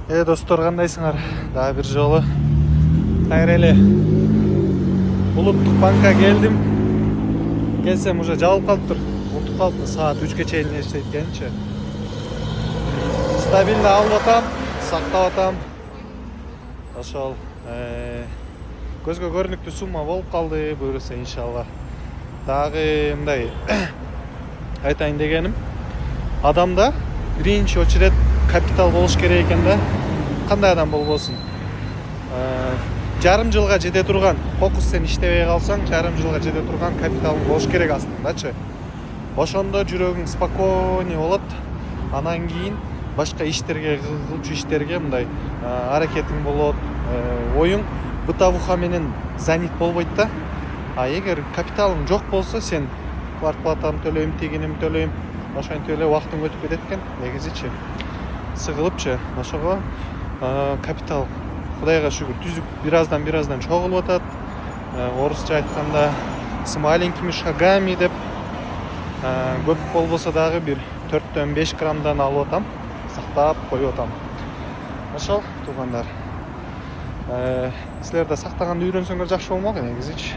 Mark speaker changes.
Speaker 1: Достор, кандайсыңар? Дагы бир жолу кайреле улуттук банкка келдим. Келсем уже жабылып калыптыр. Унутуп калыптыр, саат 3ке чейин иштейт экенчи. Стабильно алып атам, сактап атам. Ошол көзгө көрүнүктүү сумма болуп калды, буюрса иншалла. Дагы мындай айтайын дегеним, адамда биринчи очеред капитал болуш керек экен да. Кандай адам болбосун. Жарым жылга жете турган, фокус сен иштебей калсаң, жарым жылга жете турган капитал болуш керек астындачы. Ошондо жүрөгүң спокойный болот. Анан кийин башка иштерге, кылчу иштерге мындай аракетиң болот. Оюң бытовуха менен занят болбойт да. А эгер капиталың жок болсо, сен квартплатамды төлөйм, тигиним төлөйм, ошентип эле убактың өтүп кетет экен. Негизичи сыгылыпчы. Ошого капитал Кудайга шүгүр түзүп бираздан чогулуп атат. Орусча айтканда с маленькими шагами деп, көп болбосо дагы бир 4-5 граммдан алып атам, сактап коюп атам. Ошол туугандар. Силер да сактаганды үйрөнсөңөр жакшы болмок негизичи.